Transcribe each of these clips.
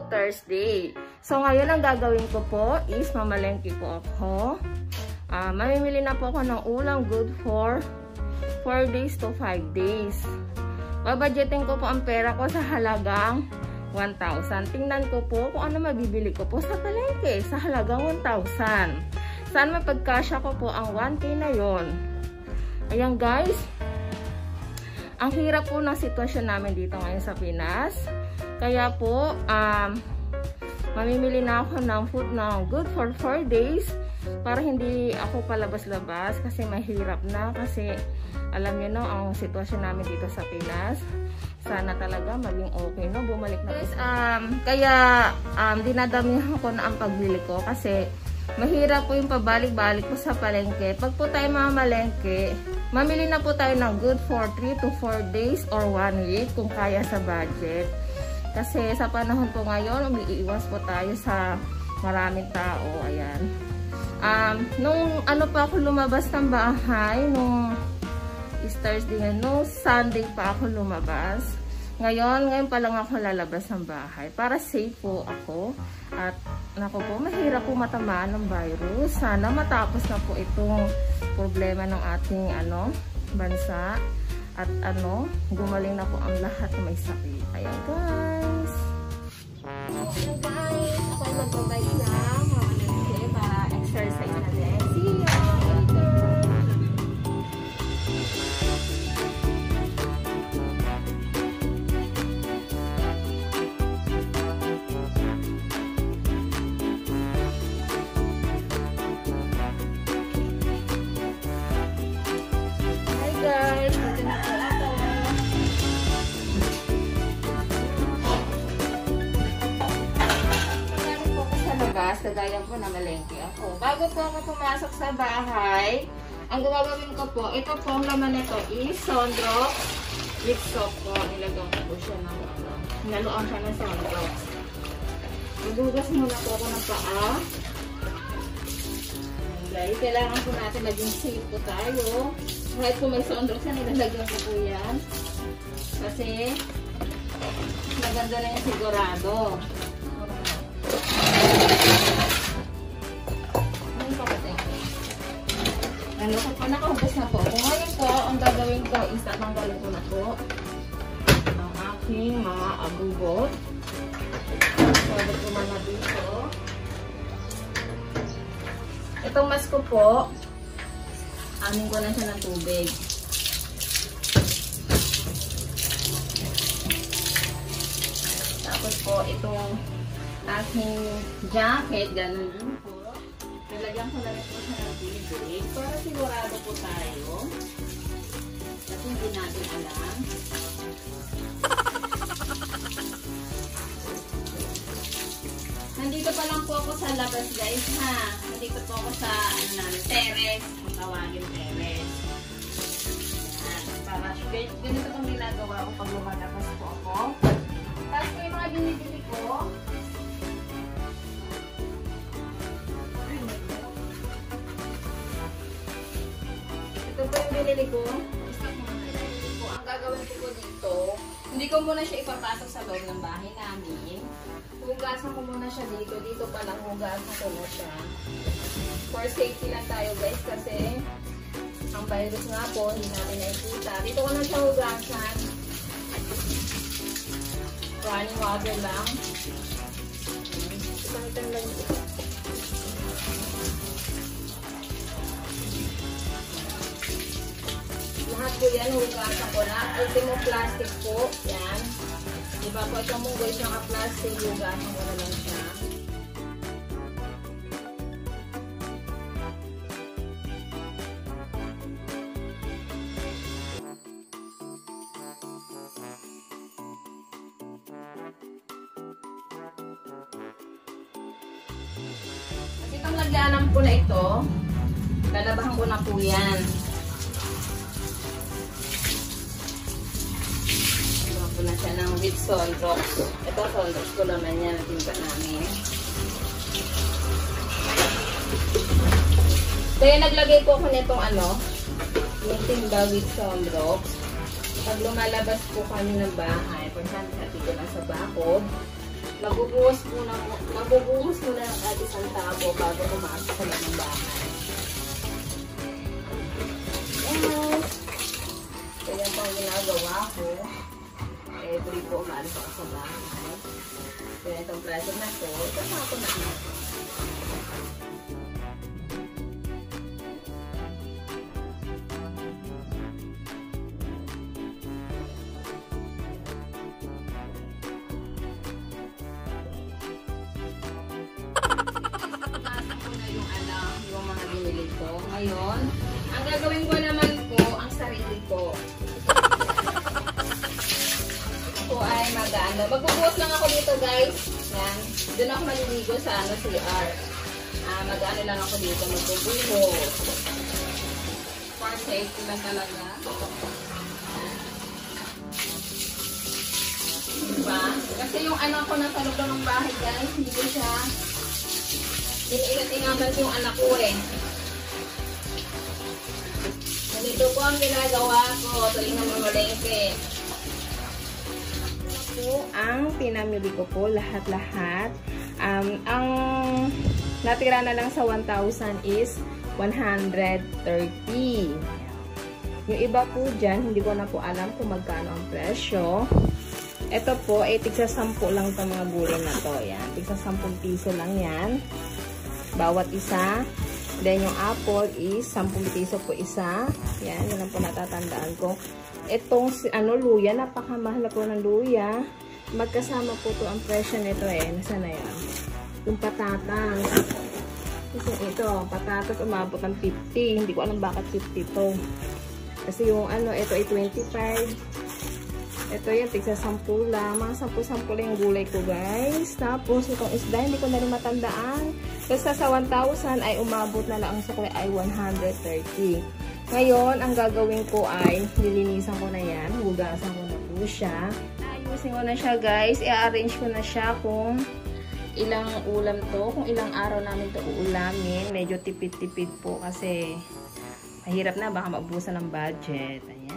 Thursday. So ngayon ang gagawin ko po is mamalengke po ako. Mamimili na po ako ng ulam good for 4 days to 5 days. Babudgeting ko po ang pera ko sa halagang 1,000. Tingnan ko po kung ano mabibili ko po sa palengke sa halagang 1,000. Saan mapagkasya ko po ang 1K na yon. Ayan guys. Ang hirap po ng sitwasyon namin dito ngayon sa Pinas. Kaya po, mamimili na ako ng food na good for 4 days para hindi ako palabas-labas kasi mahirap na kasi alam niyo no ang sitwasyon namin dito sa Pinas. Sana talaga maging okay no, bumalik na. Guys, kaya dinadamihan ko na ang pagbili ko kasi mahirap po yung pabalik-balik po sa palengke. Pag po tayo mamalengke, mamili na po tayo ng good for 3 to 4 days or 1 week kung kaya sa budget. Kasi sa panahon po ngayon, umiiwas po tayo sa maraming tao. Ayan. Nung ano pa ako lumabas ng bahay, nung Thursday, no Sunday pa ako lumabas. Ngayon pa lang ako lalabas ng bahay para safe po ako. At nako po, mahirap po matamaan ng virus. Sana matapos na po itong problema ng ating bansa. At gumaling na po ang lahat na may sakit. Ayan guys. Ayan guys. Ako magbabay na. Para exercise na din. See you later. Guys, ito na po ako. Pagkain po ako sa labas, kagaya po na malengke ako. Bago po ako pumasok sa bahay, ang gagawin ko po, ito po ang laman nito is Sondrox with soap po. Nilagyan ko po siya ng naluan siya ng Sondrox. Magugas muna po ako ng paa. Guys, kailangan po natin maging safe po tayo. Kahit po may Sondrox yan, nilalagyan ko po yan. Kasi, maganda na yung sigurado. Nakahubos na po. Kung ngayon po, ang gagawin ko is tatanggalin ko na po ang aking mga abugot. Pwede ko na dito. Itong mask ko po, amin ko na siya ng tubig. Tapos po, itong aking jacket, ganun din po. Nilagyan ko na rin po siya ng tubig para sigurado po tayo. Kasi hindi natin alam. Nandito pa lang po ako sa labas guys ha. Nandito po ako sa terrace. Ang tawagin terrace. Para ganito pong ginagawa ko pag lumalabas po ako. Tapos po yung mga binibili ko. Ito po yung binili ko. Ang gagawin ko dito, hindi ko muna siya ipapasok sa loob ng bahay namin. Hugasan ko muna siya dito. Dito pa lang hugasan ko na siya. For safety lang tayo guys kasi ang virus nga po, hindi natin nakikita. Dito ko na siya hugasan. Running water lang. Ipangitan lang ito. Lahat po yan, hugasan ko na. Ultimo plastic po. Yan. Diba po itong munggoy siya ka-plastic, hugasan ko na lang siya. At itong lagyanan ko na ito, lalabahan ko na po yan. Ko na siya ng with Sondrox. Ito Sondrox ko naman yan, timba namin. Kaya naglagay ko ako nitong yung timba with Sondrox. Pag lumalabas po kami ng bahay, for example, dito na sa bakod, Magbubuhos muna ng ating santabo bago pumasok sa loob ng bahay. Yes! So, yan po ang ginagawa ko. Every po umaalis ako sa bahay. So, yan itong project na to. Kasama ko na. Ngayon, ang gagawin ko naman po, ang sarili ko. Ako ay magbubuhos lang ako dito, guys. Yan. Doon ako maliligo sa CR. Mag-ano lang ako dito, magbubuhos. For safety lang talaga. Diba? Kasi yung anak ko nasa loob ng bahay, guys, hindi ko siya iniingat-ingatan yung anak ko eh. Ito po ang ginagawa ko tuwing namamalengke. Ito po ang pinamili ko po lahat-lahat. Ang natira na lang sa 1,000 is 130. Yung iba po dyan, hindi ko na po alam kung magkano ang presyo. Ito po, tigsa 10 lang itong mga gulay na to. Yan, tigsa 10 piso lang yan. Bawat isa. Then, yung apple is 10 piso po isa. Yan, yun lang po natatandaan ko. Itong, luya, napakamahal na po ng luya. Magkasama po to ang presyo nito eh. Nasaan na yan? Yung patatas. Ito, patatas umabot ng 50. Hindi ko alam bakit 50 to. Kasi yung ito ay 25. Ito yung tigsa 10 lang. Mga 10 lang yung gulay ko, guys. Tapos, itong isda, hindi ko na rin matandaan. Basta sa 1,000 ay umabot na lang ang sukli ay 130. Ngayon, ang gagawin ko ay nilinisan ko na yan. Hugasan ko na po siya. Ayusin ko na siya, guys. I-arrange ko na siya kung ilang ulam to. Kung ilang araw namin to uulamin. Medyo tipid-tipid po kasi mahirap na. Baka maubusan ng budget. Ayan.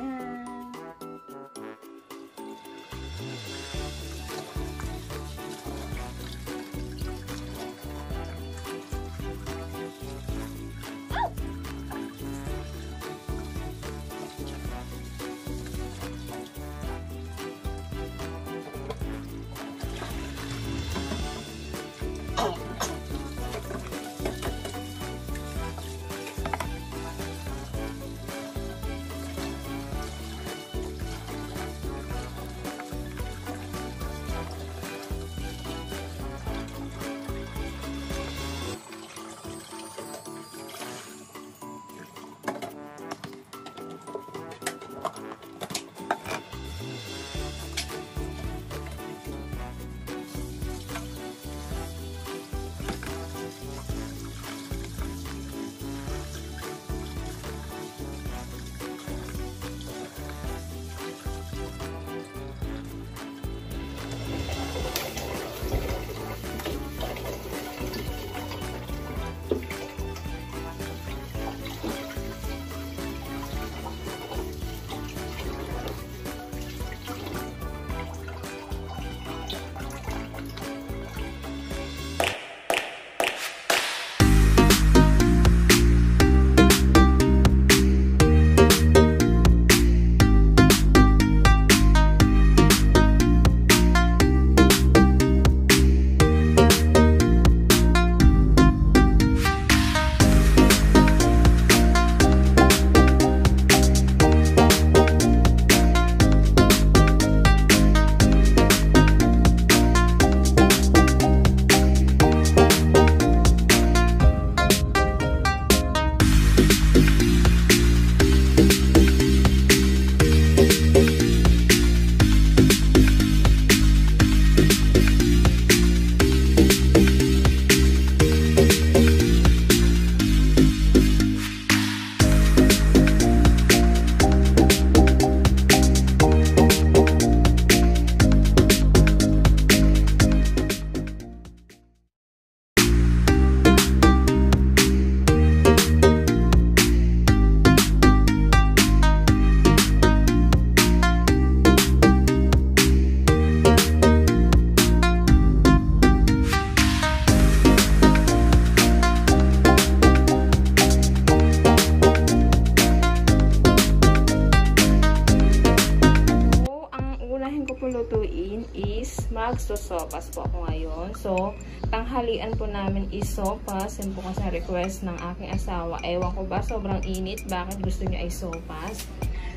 guys, magsosopas po ako ngayon. So, tanghalian po namin is sopas. Yan po kasi request ng aking asawa. Ewan ko ba, sobrang init. Bakit gusto niya ay sopas?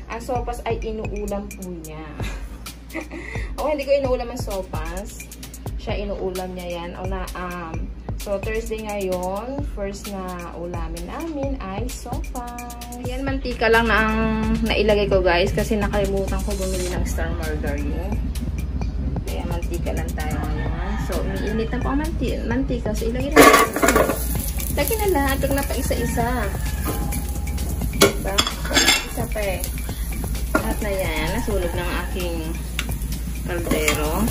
Ang sopas ay inuulam po niya. O, hindi ko inuulam ang sopas. Siya inuulam niya yan. O na, so, Thursday ngayon, first na ulamin namin ay sopas. Yan, mantika lang na ang nailagay ko guys kasi nakalimutan ko bumili ng star margarine. Kaya mantika lang tayo ngayon. So, umiinit na po ang mantika. So, ilagay na natin. Lagyan na lahat. Huwag na pa isa-isa. Diba? Isa pa eh. Lahat na yan. Nasulog ng aking kaldero.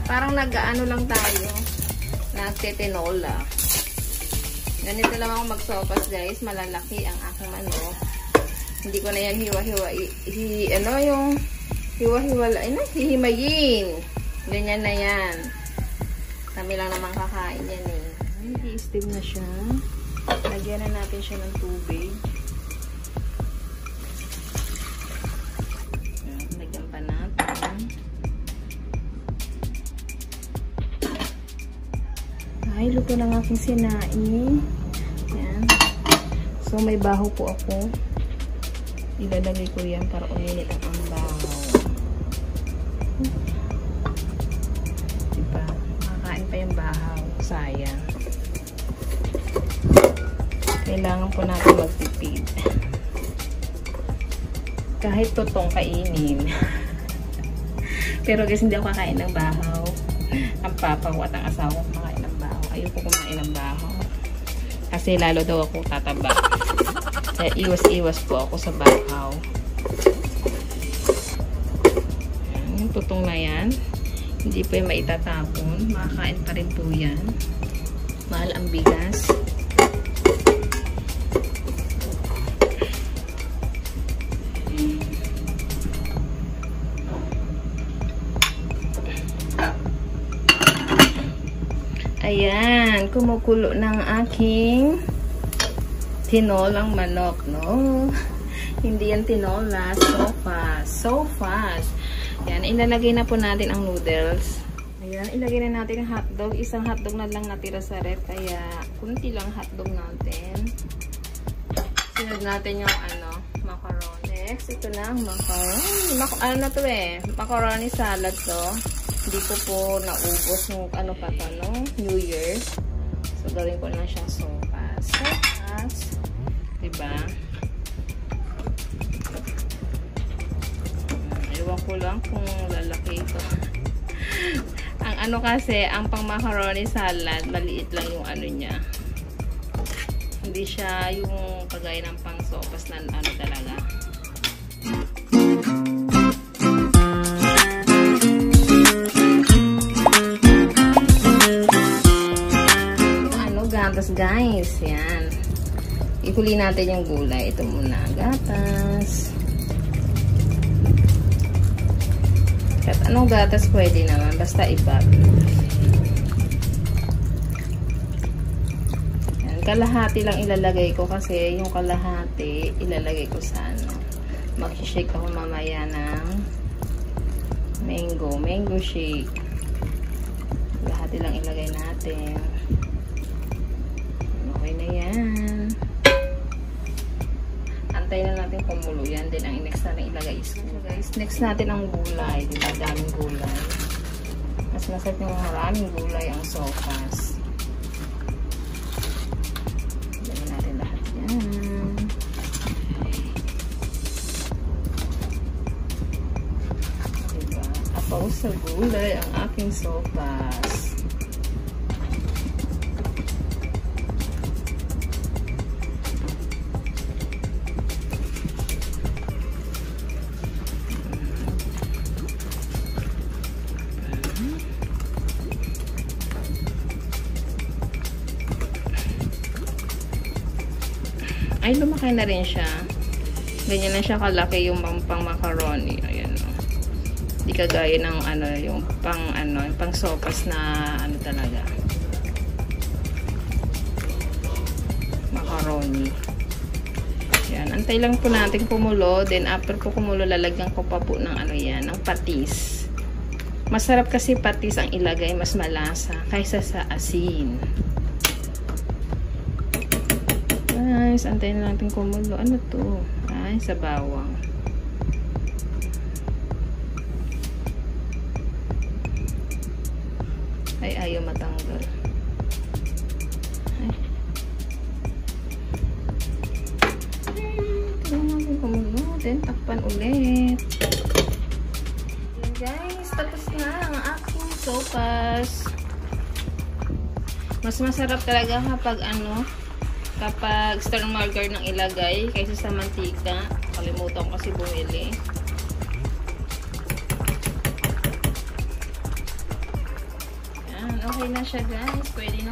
Parang nag-ano lang tayo, nagtetinola. Ganito lang ako magsopas guys, malalaki ang aking manok. Hindi ko na yan hihimayin. Ganyan na yan. Kami lang naman kakain yan eh. Hindi steam na siya. Lagyan na natin siya ng tubig. Lagyan pa natin. Ay, luto ng aking sinain. Yan. So, may baho po ako. Ilalagay ko yan para uminit ang baho. Diba? Makakain pa yung bahaw. Sayang. Kailangan po natin magtipid. Kahit totong kainin. Pero guys, hindi ako kakain ng bahaw. Ang papa ko at ang asawa ko kumakain ng bahaw. Ayoko kumain ng bahaw. Kasi lalo daw ako tataba. Kaya iwas-iwas po ako sa bahaw. Yung tutong na yan. Hindi po yung maitatapon. Makakain pa rin po yan. Mahal ang bigas. Ayan, kumukulo ng aking tinolang manok, no? Hindi yan tinola, so fast. Ayan, ilalagay na po natin ang noodles. Ayan, ilagay na natin ang hotdog. Isang hotdog na lang natira sa ref, kaya kunti lang hotdog natin. Sunod natin yung macaroni. Next, ito na ang macaroni. Macaroni salad to. Hindi ko po naubos ng New Year. So, gawin ko na siya sopas. Diba? Ewan ko lang kung lalaki ito. Ang kasi, ang pang macaroni salad, maliit lang yung niya. Hindi siya yung kagaya ng pang sopas na talaga. Gatas guys, yan. Ihuli natin yung gulay. Ito muna, gatas. At anong gatas pwede naman, basta ibab. Yan, kalahati lang ilalagay ko kasi yung kalahati ilalagay ko sa mag-shake ako mamaya ng mango shake. Kalahati lang ilagay natin. Ayan. Antay na natin kumulo yan. Then, ang next natin ilagay is guys. Next natin ang gulay. Diba? Daming gulay. Mas masarap yung maraming gulay ang sopas. Ilagay natin lahat yan. Diba? Apaw sa gulay ang aking sopas. Ay, lumaki na rin siya. Ganyan na siya kalaki yung pang macaroni. Ayan o. Hindi kagaya ng yung pang sopas na talaga. Macaroni. Yan. Antay lang po natin kumulo. Then after po kumulo, lalagyan ko pa po ng ng patis. Masarap kasi patis ang ilagay, mas malasa kaysa sa asin. Guys, antayin na natin kumulo. Ano to? Ay, sa bawang. Ay, ayaw matanggal. Ay. Tignan natin kumulo. Then, takpan ulit. Ayan guys, tapos na ang aking sopas. Mas masarap talaga kapag strong margarine ang ilagay kaysa sa mantika. Kalimutan ko kasi bumili. Yan, okay na siya guys. Pwede na